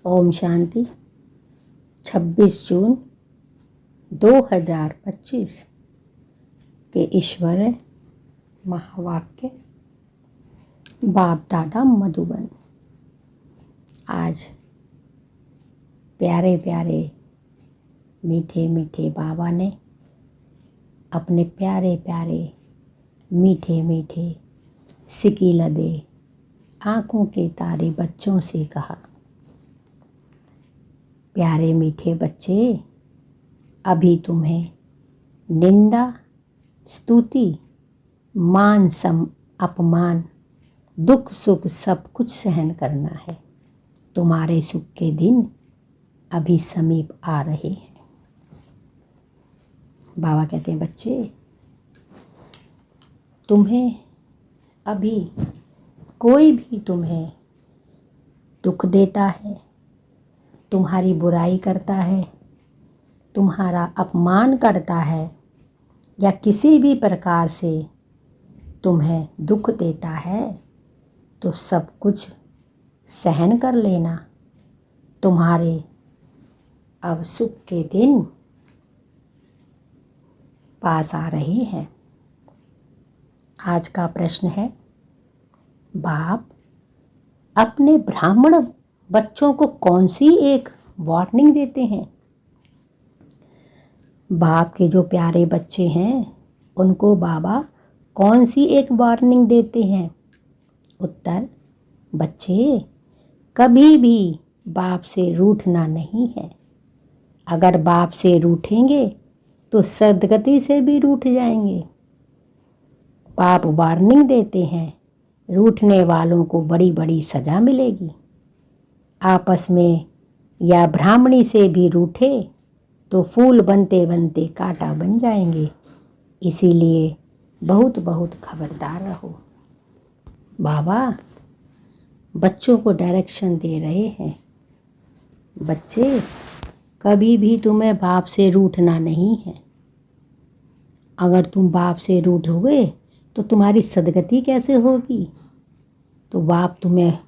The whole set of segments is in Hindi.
ओम शांति। 26 जून 2025 के ईश्वर महावाक्य बाप दादा मधुबन। आज प्यारे प्यारे मीठे मीठे बाबा ने अपने प्यारे प्यारे मीठे मीठे सिकी लदे आँखों के तारे बच्चों से कहा, प्यारे मीठे बच्चे, अभी तुम्हें निंदा, स्तुति, मान अपमान, दुख सुख सब कुछ सहन करना है। तुम्हारे सुख के दिन अभी समीप आ रहे हैं। बाबा कहते हैं, बच्चे, तुम्हें अभी कोई भी तुम्हें दुख देता है, तुम्हारी बुराई करता है, तुम्हारा अपमान करता है या किसी भी प्रकार से तुम्हें दुख देता है, तो सब कुछ सहन कर लेना। तुम्हारे अब सुख के दिन पास आ रहे हैं। आज का प्रश्न है, बाप अपने ब्राह्मण बच्चों को कौन सी एक वार्निंग देते हैं? बाप के जो प्यारे बच्चे हैं उनको बाबा कौन सी एक वार्निंग देते हैं? उत्तर, बच्चे, कभी भी बाप से रूठना नहीं है। अगर बाप से रूठेंगे तो सदगति से भी रूठ जाएंगे। बाप वार्निंग देते हैं, रूठने वालों को बड़ी बड़ी सज़ा मिलेगी। आपस में या ब्राह्मणी से भी रूठे तो फूल बनते बनते कांटा बन जाएंगे। इसीलिए बहुत बहुत खबरदार रहो। बाबा बच्चों को डायरेक्शन दे रहे हैं, बच्चे, कभी भी तुम्हें बाप से रूठना नहीं है। अगर तुम बाप से रूठोगे तो तुम्हारी सदगति कैसे होगी? तो बाप तुम्हें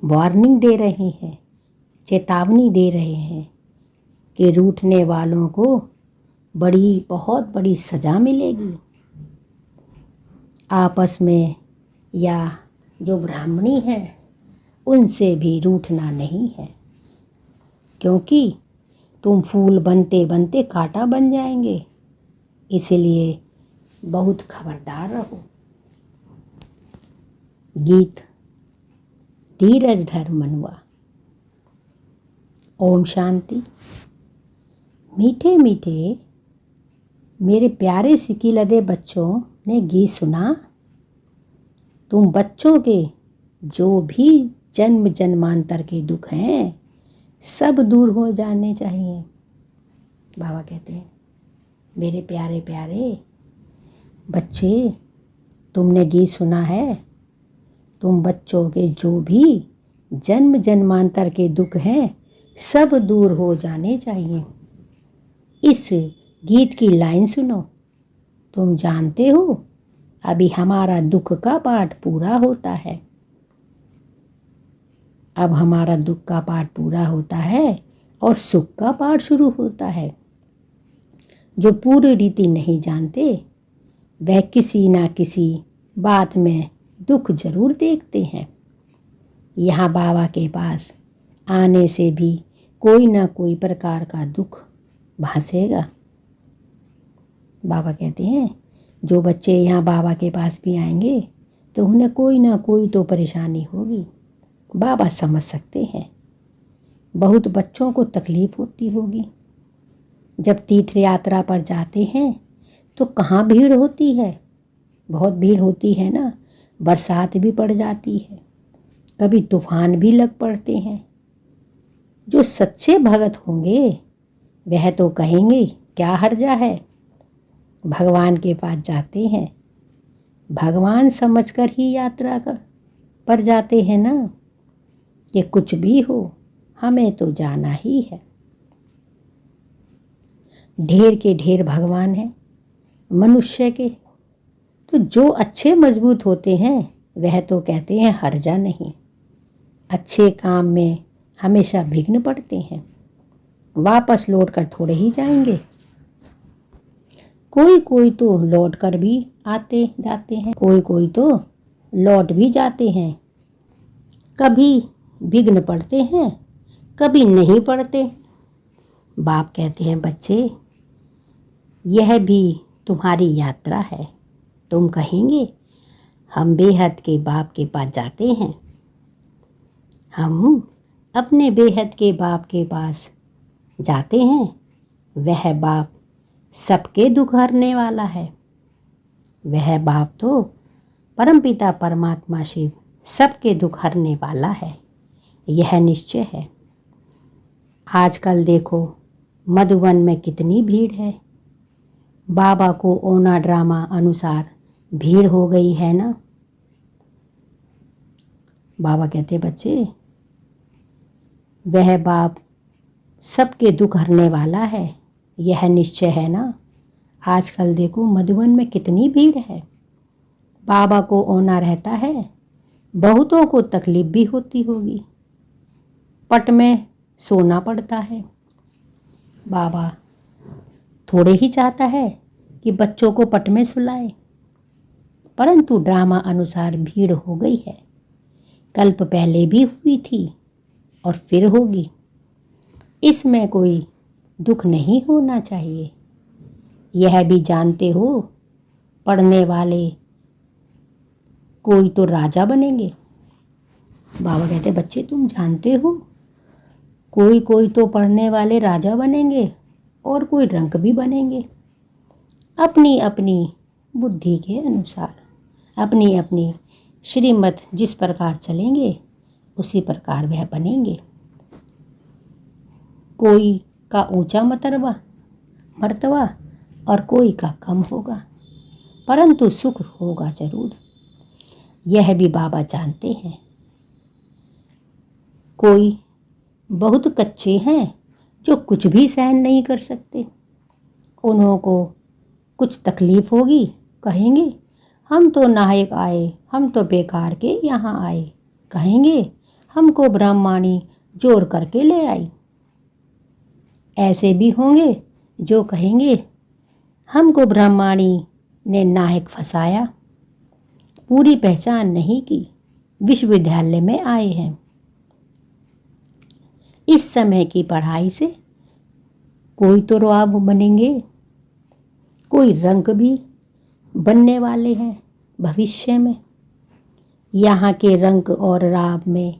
वार्निंग दे रहे हैं, चेतावनी दे रहे हैं कि रूठने वालों को बहुत बड़ी सज़ा मिलेगी। आपस में या जो ब्राह्मणी है उनसे भी रूठना नहीं है, क्योंकि तुम फूल बनते बनते कांटा बन जाएंगे। इसलिए बहुत खबरदार रहो। गीत धीरज धर मनुआ। ओम शांति। मीठे मीठे मेरे प्यारे सिकी लदे बच्चों ने गीत सुना। तुम बच्चों के जो भी जन्म जन्मांतर के दुख हैं सब दूर हो जाने चाहिए। बाबा कहते हैं, मेरे प्यारे प्यारे बच्चे, तुमने गीत सुना है। तुम बच्चों के जो भी जन्म जन्मांतर के दुख हैं सब दूर हो जाने चाहिए। इस गीत की लाइन सुनो। तुम जानते हो अभी हमारा दुख का पाठ पूरा होता है। अब हमारा दुख का पाठ पूरा होता है और सुख का पाठ शुरू होता है। जो पूरी रीति नहीं जानते वह किसी ना किसी बात में दुख जरूर देखते हैं। यहाँ बाबा के पास आने से भी कोई ना कोई प्रकार का दुख भासेगा। बाबा कहते हैं, जो बच्चे यहाँ बाबा के पास भी आएंगे तो उन्हें कोई ना कोई तो परेशानी होगी। बाबा समझ सकते हैं, बहुत बच्चों को तकलीफ़ होती होगी। जब तीर्थ यात्रा पर जाते हैं तो कहाँ भीड़ होती है, बहुत भीड़ होती है ना। बरसात भी पड़ जाती है, कभी तूफान भी लग पड़ते हैं। जो सच्चे भगत होंगे वह तो कहेंगे, क्या हर्जा है, भगवान के पास जाते हैं। भगवान समझकर ही यात्रा पर जाते हैं ना, कि कुछ भी हो हमें तो जाना ही है। ढेर के ढेर भगवान हैं मनुष्य के, तो जो अच्छे मजबूत होते हैं वह तो कहते हैं हर्जा नहीं। अच्छे काम में हमेशा विघ्न पड़ते हैं, वापस लौट कर थोड़े ही जाएंगे। कोई कोई तो लौट कर भी आते जाते हैं, कोई कोई तो लौट भी जाते हैं। कभी विघ्न पड़ते हैं, कभी नहीं पड़ते। बाप कहते हैं, बच्चे यह भी तुम्हारी यात्रा है। तुम कहेंगे हम बेहद के बाप के पास जाते हैं। हम अपने बेहद के बाप के पास जाते हैं। वह बाप सबके दुख हरने वाला है। वह बाप तो परमपिता परमात्मा शिव सबके दुख हरने वाला है, यह निश्चय है। आजकल देखो मधुबन में कितनी भीड़ है। बाबा को ओना ड्रामा अनुसार भीड़ हो गई है ना। बाबा कहते, बच्चे वह बाप सबके दुख हरने वाला है, यह निश्चय है ना। आजकल देखो मधुबन में कितनी भीड़ है। बाबा को ओना रहता है, बहुतों को तकलीफ भी होती होगी। पट में सोना पड़ता है। बाबा थोड़े ही चाहता है कि बच्चों को पट में सुलाए, परंतु ड्रामा अनुसार भीड़ हो गई है। कल्प पहले भी हुई थी और फिर होगी। इसमें कोई दुख नहीं होना चाहिए। यह भी जानते हो, पढ़ने वाले कोई तो राजा बनेंगे। बाबा कहते, बच्चे तुम जानते हो, कोई कोई तो पढ़ने वाले राजा बनेंगे और कोई रंक भी बनेंगे। अपनी अपनी बुद्धि के अनुसार, अपनी अपनी श्रीमत जिस प्रकार चलेंगे उसी प्रकार वह बनेंगे। कोई का ऊंचा मर्तबा और कोई का कम होगा, परंतु सुख होगा जरूर। यह भी बाबा जानते हैं। कोई बहुत कच्चे हैं जो कुछ भी सहन नहीं कर सकते। उन्हों को कुछ तकलीफ होगी, कहेंगे हम तो नायक आए, हम तो बेकार के यहाँ आए। कहेंगे हमको ब्रह्माणी जोर करके ले आई। ऐसे भी होंगे जो कहेंगे हमको ब्रह्माणी ने नायक फंसाया, पूरी पहचान नहीं की, विश्वविद्यालय में आए हैं। इस समय की पढ़ाई से कोई तो राव बनेंगे, कोई रंक भी बनने वाले हैं भविष्य में। यहाँ के रंक और राव में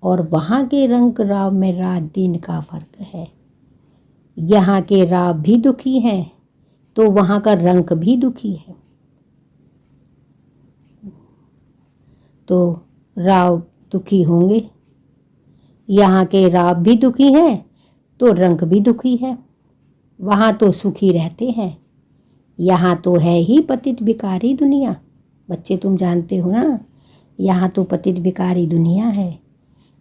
और वहाँ के रंक राव में रात दिन का फर्क है। यहाँ के राव भी दुखी हैं तो वहाँ का रंक भी दुखी है। तो राव दुखी होंगे। यहाँ के राव भी दुखी हैं तो रंक भी दुखी है। वहाँ तो सुखी रहते हैं, यहाँ तो है ही पतित विकारी दुनिया। बच्चे तुम जानते हो ना, यहाँ तो पतित विकारी दुनिया है।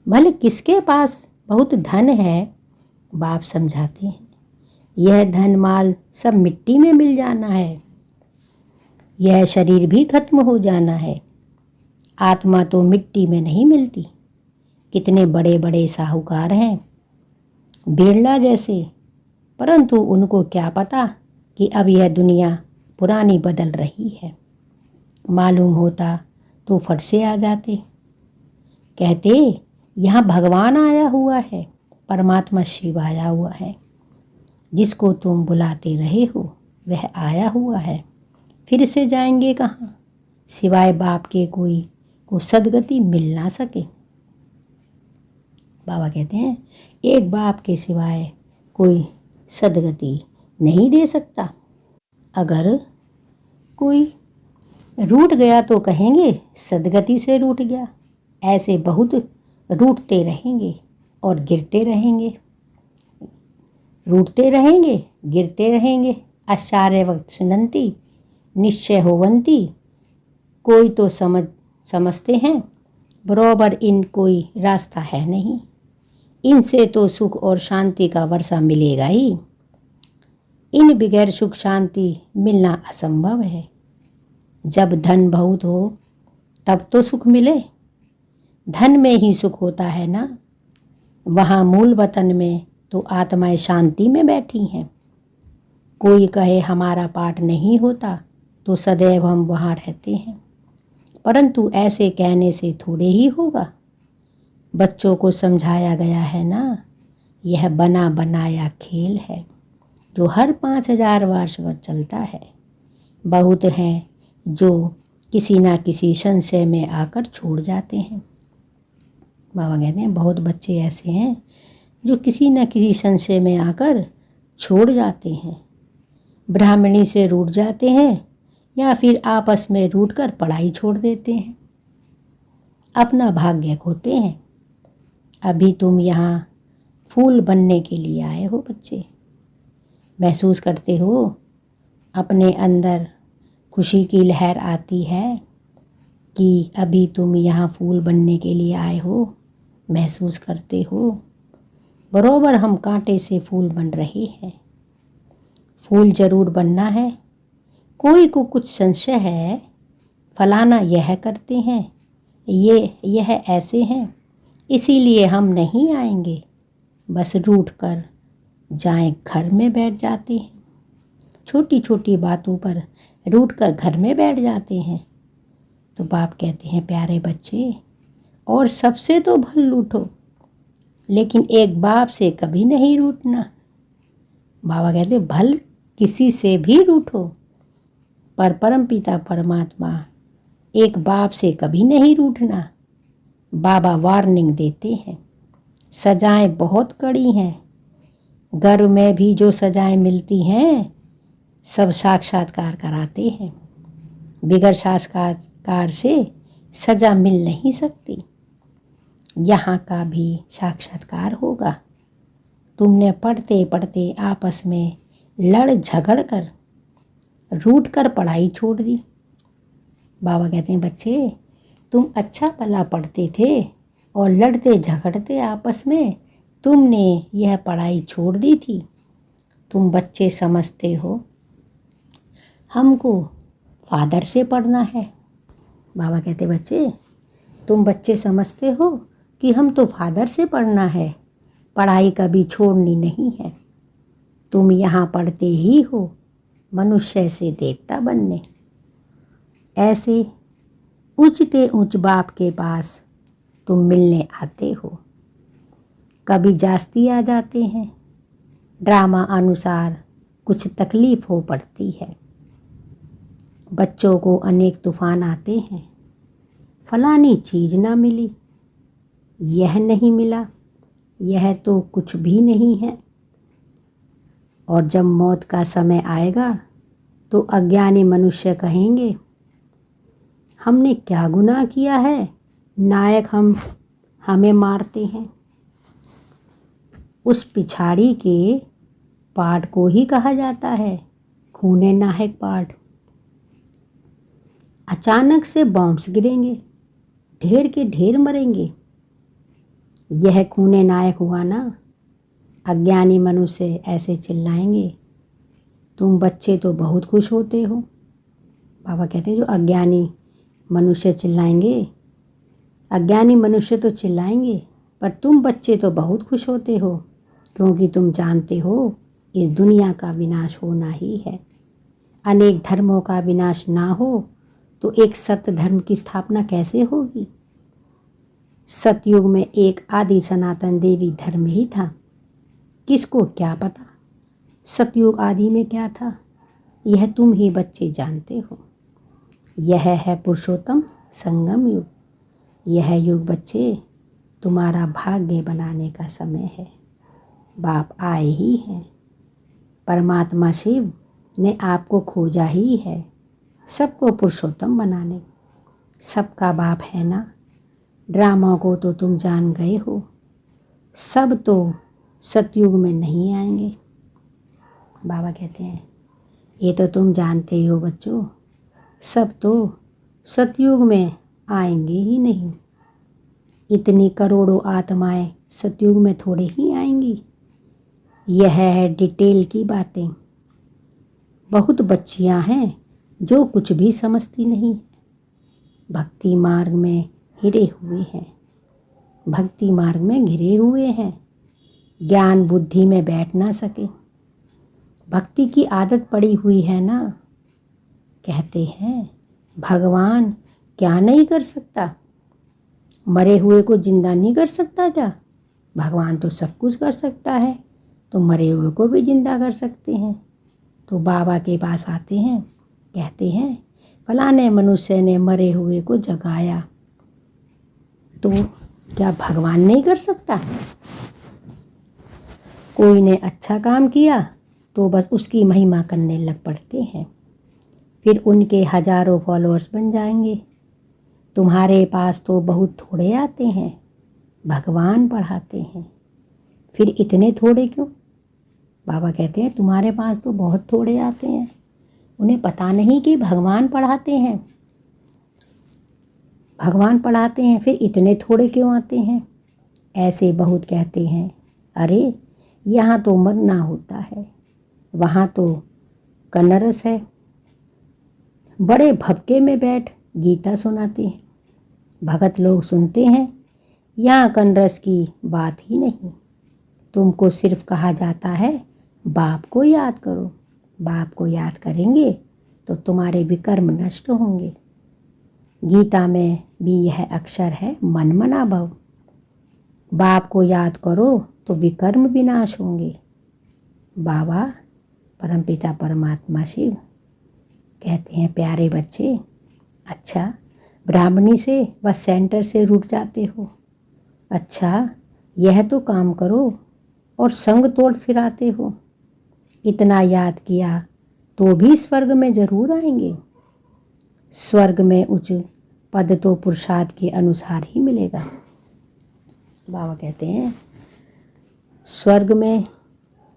भले किसके पास बहुत धन है, बाप समझाते हैं यह धन माल सब मिट्टी में मिल जाना है, यह शरीर भी खत्म हो जाना है। आत्मा तो मिट्टी में नहीं मिलती। कितने बड़े बड़े साहूकार हैं, बिरला जैसे, परंतु उनको क्या पता कि अब यह दुनिया पुरानी बदल रही है। मालूम होता तो फट से आ जाते। कहते यहाँ भगवान आया हुआ है, परमात्मा शिव आया हुआ है। जिसको तुम बुलाते रहे हो वह आया हुआ है। फिर से जाएंगे कहाँ, सिवाय बाप के कोई को सदगति मिल ना सके। बाबा कहते हैं एक बाप के सिवाय कोई सदगति नहीं दे सकता। अगर कोई रूठ गया तो कहेंगे सदगति से रूठ गया। ऐसे बहुत रूठते रहेंगे और गिरते रहेंगे, रूठते रहेंगे गिरते रहेंगे। आचार्य वक्त सुनंती निश्चय होवंती। कोई तो समझते हैं बराबर इन कोई रास्ता है नहीं, इनसे तो सुख और शांति का वर्षा मिलेगा ही। इन बगैर सुख शांति मिलना असंभव है। जब धन बहुत हो तब तो सुख मिले, धन में ही सुख होता है ना। वहाँ मूल वतन में तो आत्माएं शांति में बैठी हैं। कोई कहे हमारा पाठ नहीं होता तो सदैव हम वहाँ रहते हैं, परंतु ऐसे कहने से थोड़े ही होगा। बच्चों को समझाया गया है ना, यह बना बनाया खेल है जो हर 5000 वर्ष पर चलता है। बहुत हैं जो किसी ना किसी संशय में आकर छोड़ जाते हैं। बाबा कहते हैं बहुत बच्चे ऐसे हैं जो किसी न किसी संशय में आकर छोड़ जाते हैं, ब्राह्मणी से रूठ जाते हैं या फिर आपस में रूठ कर पढ़ाई छोड़ देते हैं, अपना भाग्य खोते हैं। अभी तुम यहाँ फूल बनने के लिए आए हो बच्चे। महसूस करते हो अपने अंदर खुशी की लहर आती है कि अभी तुम यहाँ फूल बनने के लिए आए हो। महसूस करते हो बरोबर हम कांटे से फूल बन रहे हैं। फूल जरूर बनना है। कोई को कुछ संशय है, फलाना यह करते हैं, यह ऐसे हैं, इसीलिए हम नहीं आएंगे। बस रूठ कर जाएं घर में बैठ जाते हैं। छोटी छोटी बातों पर रूठ कर घर में बैठ जाते हैं। तो बाप कहते हैं प्यारे बच्चे, और सबसे तो भल लूटो, लेकिन एक बाप से कभी नहीं रूठना। बाबा कहते भल किसी से भी रूठो, पर परमपिता परमात्मा एक बाप से कभी नहीं रूठना। बाबा वार्निंग देते हैं, सजाएं बहुत कड़ी हैं। गर्भ में भी जो सजाएं मिलती हैं सब साक्षात्कार कराते हैं। बिगड़ साक्षात्कार से सजा मिल नहीं सकती। यहाँ का भी साक्षात्कार होगा। तुमने पढ़ते पढ़ते आपस में लड़ झगड़ कर रूठ कर पढ़ाई छोड़ दी। बाबा कहते हैं बच्चे, तुम अच्छा भला पढ़ते थे और लड़ते झगड़ते आपस में तुमने यह पढ़ाई छोड़ दी थी। तुम बच्चे समझते हो हमको फादर से पढ़ना है। बाबा कहते बच्चे, तुम बच्चे समझते हो कि हम तो फादर से पढ़ना है, पढ़ाई कभी छोड़नी नहीं है। तुम यहाँ पढ़ते ही हो मनुष्य से देवता बनने। ऐसे ऊंचते ऊंच बाप के पास तुम मिलने आते हो। कभी जास्ती आ जाते हैं, ड्रामा अनुसार कुछ तकलीफ हो पड़ती है। बच्चों को अनेक तूफान आते हैं, फलानी चीज़ ना मिली, यह नहीं मिला, यह तो कुछ भी नहीं है। और जब मौत का समय आएगा तो अज्ञानी मनुष्य कहेंगे हमने क्या गुनाह किया है, नायक हमें मारते हैं। उस पिछाड़ी के पाठ को ही कहा जाता है खूने नायक पाठ। अचानक से बॉम्ब्स गिरेंगे, ढेर के ढेर मरेंगे, यह खूने नायक हुआ ना। अज्ञानी मनुष्य ऐसे चिल्लाएंगे। तुम बच्चे तो बहुत खुश होते हो। बाबा कहते हैं जो अज्ञानी मनुष्य चिल्लाएंगे, अज्ञानी मनुष्य तो चिल्लाएंगे, पर तुम बच्चे तो बहुत खुश होते हो, क्योंकि तुम जानते हो इस दुनिया का विनाश होना ही है। अनेक धर्मों का विनाश ना हो तो एक सत्य धर्म की स्थापना कैसे होगी। सतयुग में एक आदि सनातन देवी धर्म ही था। किसको क्या पता सतयुग आदि में क्या था, यह तुम ही बच्चे जानते हो। यह है पुरुषोत्तम संगम युग। यह युग बच्चे तुम्हारा भाग्य बनाने का समय है। बाप आए ही हैं। परमात्मा शिव ने आपको खोजा ही है सबको पुरुषोत्तम बनाने। सबका बाप है ना। ड्रामा को तो तुम जान गए हो। सब तो सतयुग में नहीं आएंगे। बाबा कहते हैं ये तो तुम जानते हो बच्चों, सब तो सतयुग में आएंगे ही नहीं। इतनी करोड़ों आत्माएं सतयुग में थोड़े ही आएंगी। यह है डिटेल की बातें। बहुत बच्चियां हैं जो कुछ भी समझती नहीं, भक्ति मार्ग में हिरे हुए हैं। भक्ति मार्ग में घिरे हुए हैं, ज्ञान बुद्धि में बैठ ना सके। भक्ति की आदत पड़ी हुई है ना। कहते हैं भगवान क्या नहीं कर सकता, मरे हुए को जिंदा नहीं कर सकता क्या? भगवान तो सब कुछ कर सकता है, तो मरे हुए को भी जिंदा कर सकते हैं। तो बाबा के पास आते हैं, कहते हैं फलाने मनुष्य ने मरे हुए को जगाया, तो क्या भगवान नहीं कर सकता? कोई ने अच्छा काम किया तो बस उसकी महिमा करने लग पड़ते हैं, फिर उनके हजारों फॉलोअर्स बन जाएंगे। तुम्हारे पास तो बहुत थोड़े आते हैं, भगवान पढ़ाते हैं, फिर इतने थोड़े क्यों? बाबा कहते हैं तुम्हारे पास तो बहुत थोड़े आते हैं, उन्हें पता नहीं कि भगवान पढ़ाते हैं। भगवान पढ़ाते हैं, फिर इतने थोड़े क्यों आते हैं? ऐसे बहुत कहते हैं, अरे यहाँ तो मरना होता है, वहाँ तो कनरस है। बड़े भपके में बैठ गीता सुनाते हैं, भगत लोग सुनते हैं, यहाँ कनरस की बात ही नहीं। तुमको सिर्फ कहा जाता है बाप को याद करो, बाप को याद करेंगे तो तुम्हारे विकर्म नष्ट होंगे। गीता में भी यह अक्षर है मन मना भव, बाप को याद करो तो विकर्म विनाश होंगे। बाबा परमपिता परमात्मा शिव कहते हैं प्यारे बच्चे, अच्छा ब्राह्मणी से व सेंटर से रुक जाते हो, अच्छा यह तो काम करो और संग तोड़ फिराते हो। इतना याद किया तो भी स्वर्ग में जरूर आएंगे। स्वर्ग में उच्च पद तो पुरुषार्थ के अनुसार ही मिलेगा। बाबा कहते हैं स्वर्ग में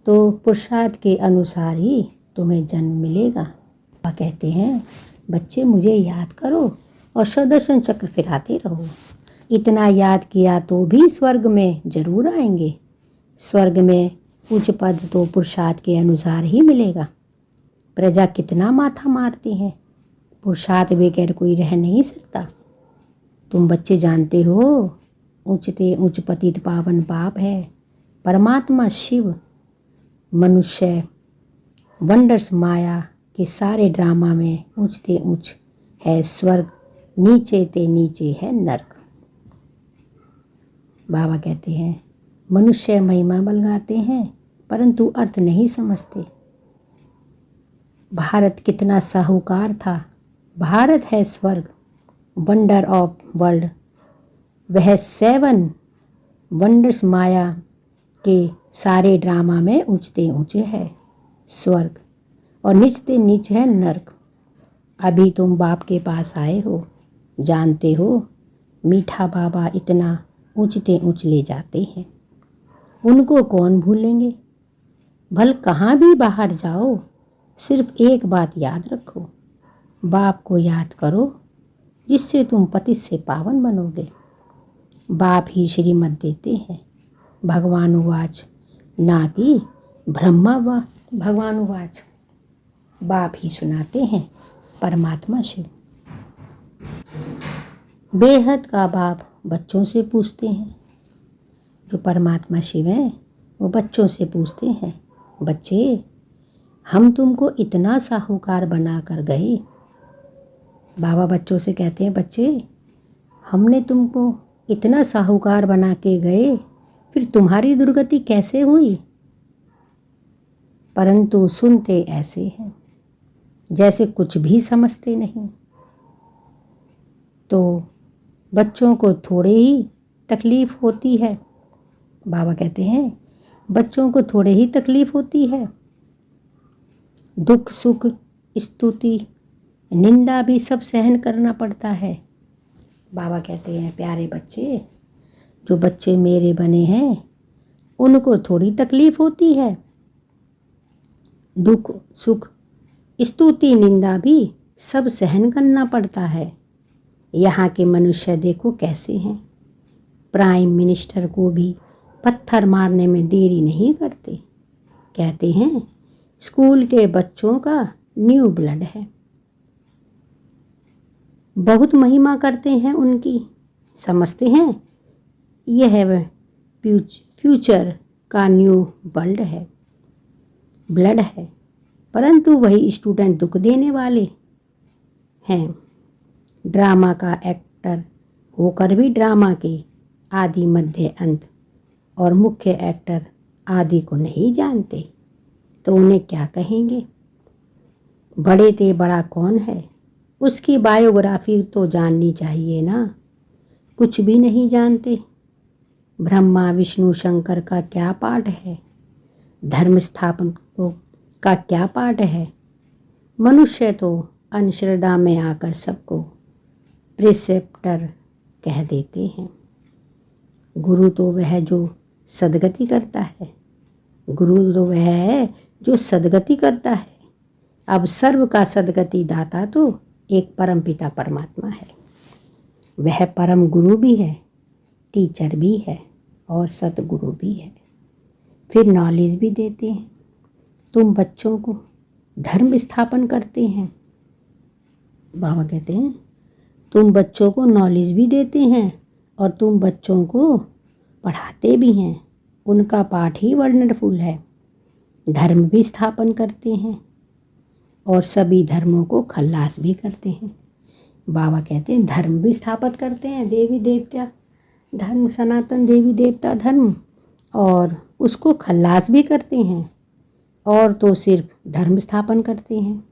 तो पुरुषार्थ के अनुसार ही तुम्हें जन्म मिलेगा। बाबा कहते हैं बच्चे मुझे याद करो और सुदर्शन चक्र फिराते रहो। इतना याद किया तो भी स्वर्ग में जरूर आएंगे। स्वर्ग में उच्च पद तो पुरुषार्थ के अनुसार ही मिलेगा। प्रजा कितना माथा मारती है, पुरुषार्थ बगैर कोई रह नहीं सकता। तुम बच्चे जानते हो उच्चते उच्च पतित पावन बाप है परमात्मा शिव। मनुष्य वंडर्स माया के सारे ड्रामा में ऊंचते ऊंच है स्वर्ग, नीचे ते नीचे है नर्क। बाबा कहते हैं मनुष्य महिमा बलगाते हैं परंतु अर्थ नहीं समझते। भारत कितना साहूकार था, भारत है स्वर्ग, वंडर ऑफ वर्ल्ड। वह 7 वंडर्स माया के सारे ड्रामा में ऊंचते ऊंचे है स्वर्ग और नीचते नीच है नर्क। अभी तुम बाप के पास आए हो, जानते हो मीठा बाबा इतना ऊंचते ऊंच ले जाते हैं, उनको कौन भूलेंगे। भल कहाँ भी बाहर जाओ, सिर्फ एक बात याद रखो, बाप को याद करो, जिससे तुम पति से पावन बनोगे। बाप ही श्रीमत देते हैं, भगवान उवाच, ना कि ब्रह्मा व भगवान उवाच। बाप ही सुनाते हैं, परमात्मा शिव। बेहद का बाप बच्चों से पूछते हैं, जो परमात्मा शिव हैं वो बच्चों से पूछते हैं, बच्चे हम तुमको इतना साहूकार बना कर गए। बाबा बच्चों से कहते हैं बच्चे हमने तुमको इतना साहूकार बना के गए, फिर तुम्हारी दुर्गति कैसे हुई। परंतु सुनते ऐसे हैं जैसे कुछ भी समझते नहीं। तो बच्चों को थोड़े ही तकलीफ होती है। बाबा कहते हैं बच्चों को थोड़े ही तकलीफ होती है, दुख सुख स्तुति निंदा भी सब सहन करना पड़ता है। बाबा कहते हैं प्यारे बच्चे, जो बच्चे मेरे बने हैं उनको थोड़ी तकलीफ होती है, दुख सुख स्तुति निंदा भी सब सहन करना पड़ता है। यहाँ के मनुष्य देखो कैसे हैं, प्राइम मिनिस्टर को भी पत्थर मारने में देरी नहीं करते। कहते हैं स्कूल के बच्चों का न्यू ब्लड है। बहुत महिमा करते हैं उनकी, समझते हैं यह फ्यूचर का न्यू ब्लड है, परंतु वही स्टूडेंट दुख देने वाले हैं। ड्रामा का एक्टर होकर भी ड्रामा के आदि मध्य अंत और मुख्य एक्टर आदि को नहीं जानते तो उन्हें क्या कहेंगे? बड़े ते बड़ा कौन है, उसकी बायोग्राफी तो जाननी चाहिए ना। कुछ भी नहीं जानते। ब्रह्मा विष्णु शंकर का क्या पाठ है, धर्म स्थापन का क्या पाठ है। मनुष्य तो अंधश्रद्धा में आकर सबको प्रिसेप्टर कह देते हैं। गुरु तो वह जो सद्गति करता है, गुरु तो वह है जो सद्गति करता है। अब सर्व का सद्गति दाता तो एक परमपिता परमात्मा है। वह परम गुरु भी है, टीचर भी है और सतगुरु भी है। फिर नॉलेज भी देते हैं। तुम बच्चों को धर्म स्थापन करते हैं। बाबा कहते हैं तुम बच्चों को नॉलेज भी देते हैं और तुम बच्चों को पढ़ाते भी हैं। उनका पाठ ही वंडरफुल है। धर्म भी स्थापन करते हैं और सभी धर्मों को खल्लास भी करते हैं। बाबा कहते हैं धर्म भी स्थापित करते हैं, देवी देवता धर्म, सनातन देवी देवता धर्म, और उसको खल्लास भी करते हैं। और तो सिर्फ धर्म स्थापन करते हैं।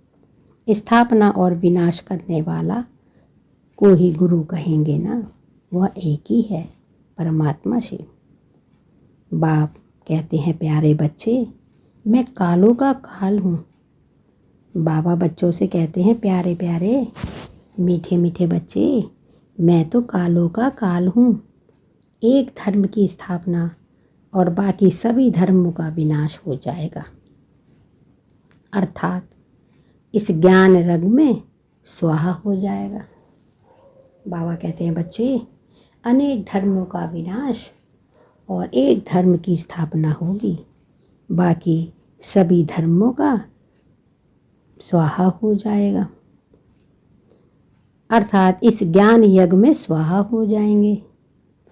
स्थापना और विनाश करने वाला को ही गुरु कहेंगे ना। वह एक ही है, परमात्मा शिव। बाप कहते हैं प्यारे बच्चे, मैं कालों का काल हूँ। बाबा बच्चों से कहते हैं प्यारे प्यारे मीठे मीठे बच्चे, मैं तो कालों का काल हूँ। एक धर्म की स्थापना और बाकी सभी धर्मों का विनाश हो जाएगा। अर्थात इस ज्ञान रग में स्वाहा हो जाएगा। बाबा कहते हैं बच्चे, अनेक धर्मों का विनाश और एक धर्म की स्थापना होगी, बाकी सभी धर्मों का स्वाहा हो जाएगा। अर्थात इस ज्ञान यज्ञ में स्वाहा हो जाएंगे।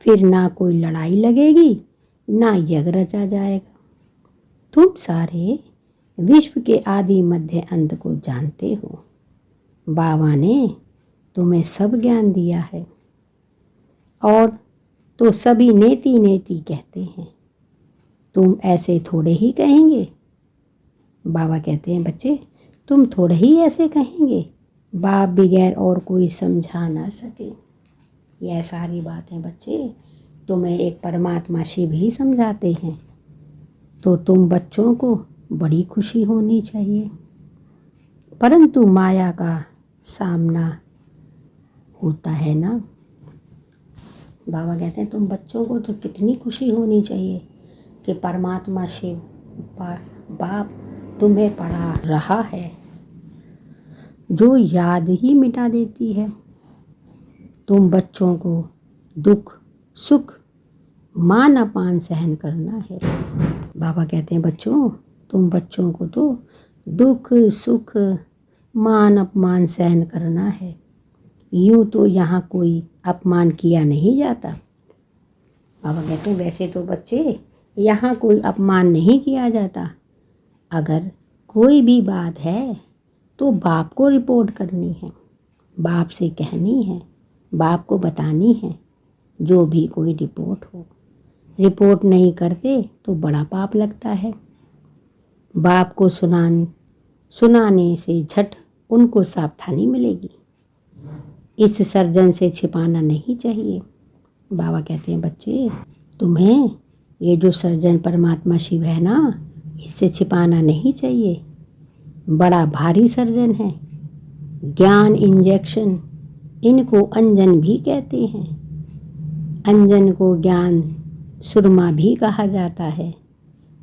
फिर ना कोई लड़ाई लगेगी, ना यज्ञ रचा जाएगा। तुम सारे विश्व के आदि मध्य अंत को जानते हो। बाबा ने तुम्हें सब ज्ञान दिया है और तो सभी नेति नेति कहते हैं। तुम ऐसे थोड़े ही कहेंगे। बाबा कहते हैं बच्चे, तुम थोड़े ही ऐसे कहेंगे। बाप बगैर और कोई समझा ना सके। यह सारी बातें बच्चे तुम्हें एक परमात्मा शिव ही समझाते हैं। तो तुम बच्चों को बड़ी खुशी होनी चाहिए, परंतु माया का सामना होता है ना। बाबा कहते हैं तुम बच्चों को तो कितनी खुशी होनी चाहिए कि परमात्मा शिव बाप तुम्हें पढ़ा रहा है, जो याद ही मिटा देती है। तुम बच्चों को दुख सुख मान अपान सहन करना है। बाबा कहते हैं बच्चों, तुम बच्चों को तो दुख सुख मान अपमान सहन करना है। यूँ तो यहाँ कोई अपमान किया नहीं जाता। बाबा कहते हैं वैसे तो बच्चे यहाँ कोई अपमान नहीं किया जाता। अगर कोई भी बात है तो बाप को रिपोर्ट करनी है, बाप से कहनी है, बाप को बतानी है। जो भी कोई रिपोर्ट हो, रिपोर्ट नहीं करते तो बड़ा पाप लगता है। बाप को सुनाने से झट उनको सावधानी मिलेगी। इस सर्जन से छिपाना नहीं चाहिए। बाबा कहते हैं बच्चे, तुम्हें ये जो सर्जन परमात्मा शिव है ना, इससे छिपाना नहीं चाहिए। बड़ा भारी सर्जन है। ज्ञान इंजेक्शन, इनको अंजन भी कहते हैं। अंजन को ज्ञान सुरमा भी कहा जाता है।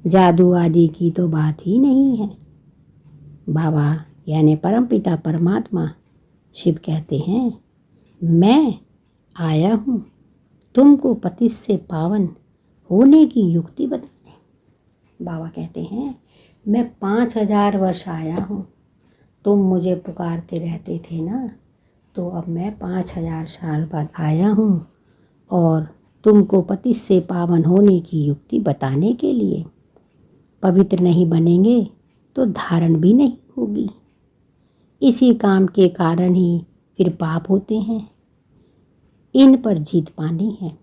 जादू आदि की तो बात ही नहीं है। बाबा यानी परमपिता परमात्मा शिव कहते हैं, मैं आया हूँ तुमको पति से पावन होने की युक्ति बताने। बाबा कहते हैं मैं 5000 वर्ष आया हूँ। तुम मुझे पुकारते रहते थे ना, तो अब मैं 5000 साल बाद आया हूँ और तुमको पति से पावन होने की युक्ति बताने के लिए। पवित्र नहीं बनेंगे तो धारण भी नहीं होगी। इसी काम के कारण ही फिर पाप होते हैं। इन पर जीत पानी है।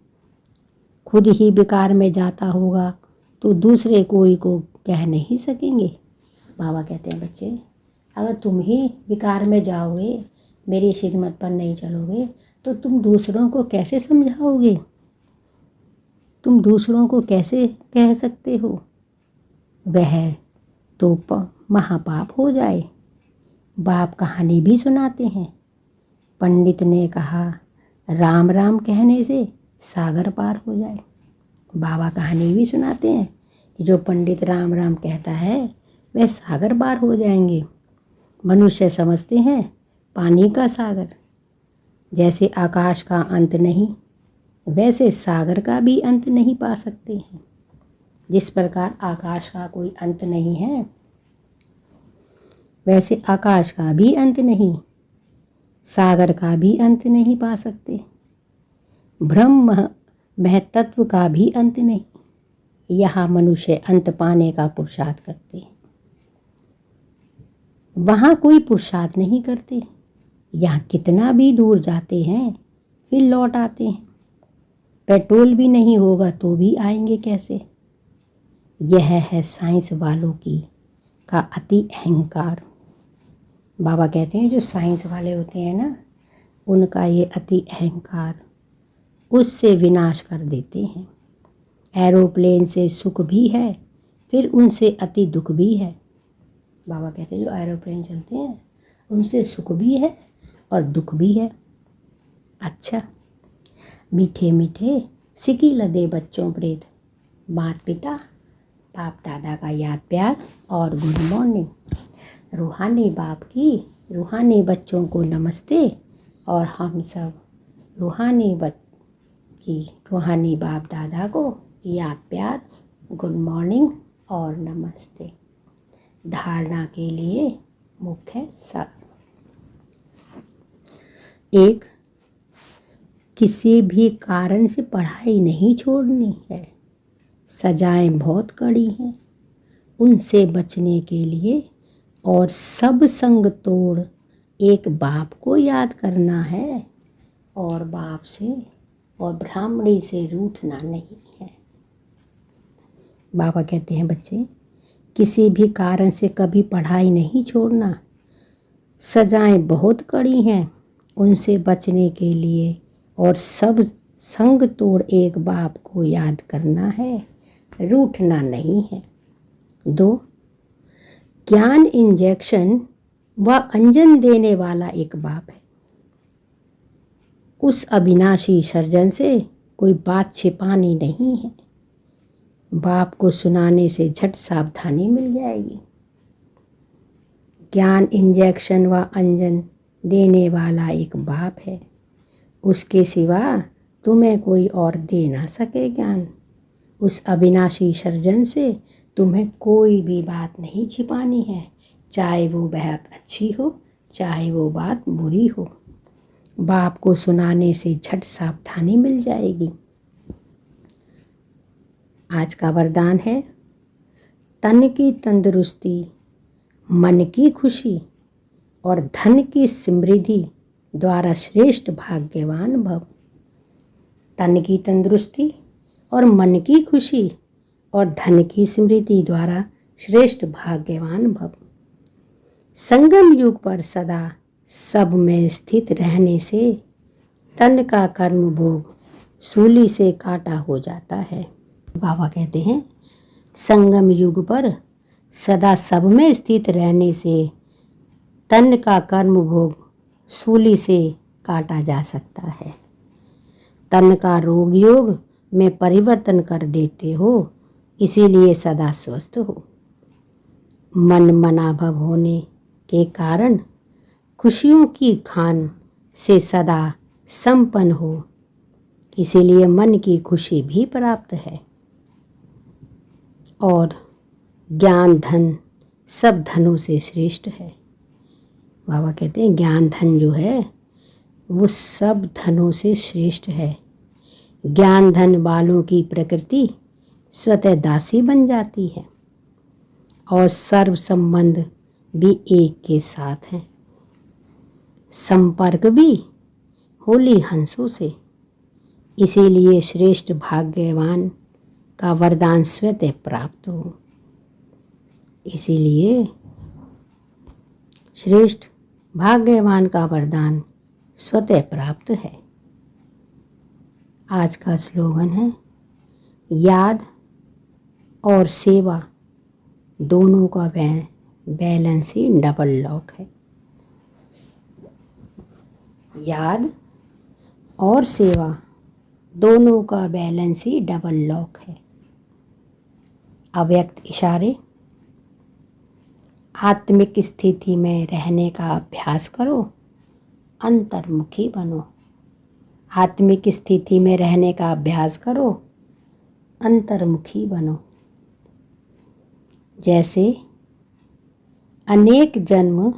खुद ही विकार में जाता होगा तो दूसरे कोई को कह नहीं सकेंगे। बाबा कहते हैं बच्चे, अगर तुम ही विकार में जाओगे, मेरी श्रीमत पर नहीं चलोगे, तो तुम दूसरों को कैसे समझाओगे? तुम दूसरों को कैसे कह सकते हो? वह तो महापाप हो जाए। बाप कहानी भी सुनाते हैं। पंडित ने कहा, राम राम कहने से सागर पार हो जाए। बाबा कहानी भी सुनाते हैं कि जो पंडित राम राम कहता है वह सागर पार हो जाएंगे। मनुष्य समझते हैं पानी का सागर, जैसे आकाश का अंत नहीं, वैसे सागर का भी अंत नहीं पा सकते हैं। जिस प्रकार आकाश का कोई अंत नहीं है, वैसे आकाश का भी अंत नहीं, सागर का भी अंत नहीं पा सकते। ब्रह्म महतत्व का भी अंत नहीं। यहाँ मनुष्य अंत पाने का पुरुषार्थ करते हैं, वहाँ कोई पुरुषार्थ नहीं करते। यहाँ कितना भी दूर जाते हैं फिर लौट आते हैं। पेट्रोल भी नहीं होगा तो भी आएंगे कैसे? यह है साइंस वालों का अति अहंकार। बाबा कहते हैं जो साइंस वाले होते हैं ना, उनका ये अति अहंकार उससे विनाश कर देते हैं। एरोप्लेन से सुख भी है, फिर उनसे अति दुख भी है। बाबा कहते हैं जो एरोप्लेन चलते हैं उनसे सुख भी है और दुख भी है। अच्छा, मीठे मीठे सिकी लदे बच्चों प्रेत, माता पिता बाप दादा का याद प्यार और गुड मॉर्निंग। रूहानी बाप की रूहानी बच्चों को नमस्ते, और हम सब रूहानी रूहानी बाप दादा को याद प्यार, गुड मॉर्निंग और नमस्ते। धारणा के लिए मुख्य सार। 1. किसी भी कारण से पढ़ाई नहीं छोड़नी है। सजाएं बहुत कड़ी हैं, उनसे बचने के लिए और सब संग तोड़ एक बाप को याद करना है, और बाप से और ब्राह्मणी से रूठना नहीं है। बाबा कहते हैं बच्चे, किसी भी कारण से कभी पढ़ाई नहीं छोड़ना। सजाएं बहुत कड़ी हैं, उनसे बचने के लिए और सब संग तोड़ एक बाप को याद करना है, रूठना नहीं है। 2. ज्ञान इंजेक्शन व अंजन देने वाला एक बाप है। उस अविनाशी सर्जन से कोई बात छिपानी नहीं है। बाप को सुनाने से झट सावधानी मिल जाएगी। ज्ञान इंजेक्शन व अंजन देने वाला एक बाप है, उसके सिवा तुम्हें कोई और दे ना सके ज्ञान। उस अविनाशी सर्जन से तुम्हें कोई भी बात नहीं छिपानी है, चाहे वो बात अच्छी हो चाहे वो बात बुरी हो। बाप को सुनाने से झट सावधानी मिल जाएगी। आज का वरदान है, तन की तंदुरुस्ती, मन की खुशी और धन की समृद्धि द्वारा श्रेष्ठ भाग्यवान भव। तन की तंदुरुस्ती और मन की खुशी और धन की समृद्धि द्वारा श्रेष्ठ भाग्यवान भव। संगम युग पर सदा सब में स्थित रहने से तन का कर्म भोग सूली से काटा हो जाता है। बाबा कहते हैं संगम युग पर सदा सब में स्थित रहने से तन का कर्म भोग सूली से काटा जा सकता है। तन का रोग योग में परिवर्तन कर देते हो, इसीलिए सदा स्वस्थ हो। मन मनाभव होने के कारण खुशियों की खान से सदा संपन्न हो, इसीलिए मन की खुशी भी प्राप्त है। और ज्ञान धन सब धनों से श्रेष्ठ है। बाबा कहते हैं ज्ञान धन जो है वो सब धनों से श्रेष्ठ है। ज्ञान धन वालों की प्रकृति स्वतः दासी बन जाती है और सर्व संबंध भी एक के साथ हैं। संपर्क भी होली हंसों से। इसीलिए श्रेष्ठ भाग्यवान का वरदान स्वतः प्राप्त हो। इसीलिए श्रेष्ठ भाग्यवान का वरदान स्वतः प्राप्त है। आज का स्लोगन है, याद और सेवा दोनों का बैलेंस ही डबल लॉक है। याद और सेवा दोनों का बैलेंस ही डबल लॉक है। अव्यक्त इशारे। आत्मिक स्थिति में रहने का अभ्यास करो, अंतर्मुखी बनो। आत्मिक स्थिति में रहने का अभ्यास करो, अंतर्मुखी बनो। जैसे अनेक जन्म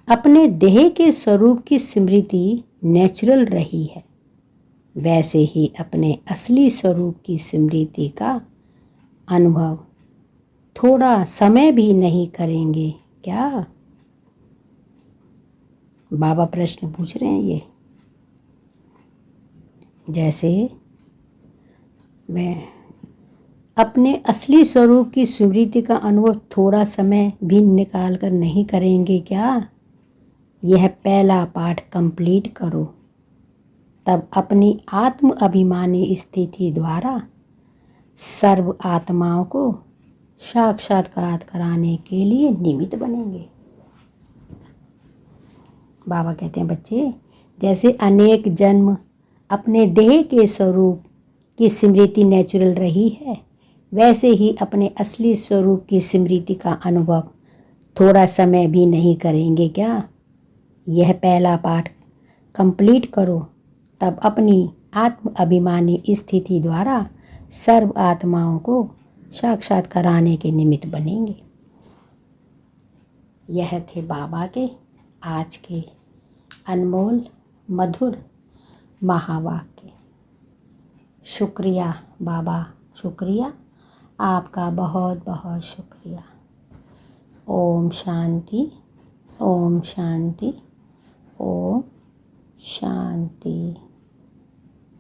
अपने देह के स्वरूप की स्मृति नेचुरल रही है, वैसे ही अपने असली स्वरूप की स्मृति का अनुभव थोड़ा समय भी नहीं करेंगे क्या? बाबा प्रश्न पूछ रहे हैं ये। जैसे वह अपने असली स्वरूप की स्मृति का अनुभव थोड़ा समय भी निकाल कर नहीं करेंगे क्या? यह पहला पाठ कंप्लीट करो, तब अपनी आत्म अभिमानी स्थिति द्वारा सर्व आत्माओं को साक्षात्कार कराने के लिए निमित्त बनेंगे। बाबा कहते हैं, बच्चे जैसे अनेक जन्म अपने देह के स्वरूप की स्मृति नेचुरल रही है, वैसे ही अपने असली स्वरूप की स्मृति का अनुभव थोड़ा समय भी नहीं करेंगे क्या? यह पहला पाठ कंप्लीट करो, तब अपनी आत्म अभिमानी स्थिति द्वारा सर्व आत्माओं को साक्षात कराने के निमित्त बनेंगे। यह थे बाबा के आज के अनमोल मधुर महावाक्य। शुक्रिया बाबा, शुक्रिया, आपका बहुत बहुत शुक्रिया। ओम शांति, ओम शांति, ओम शांति।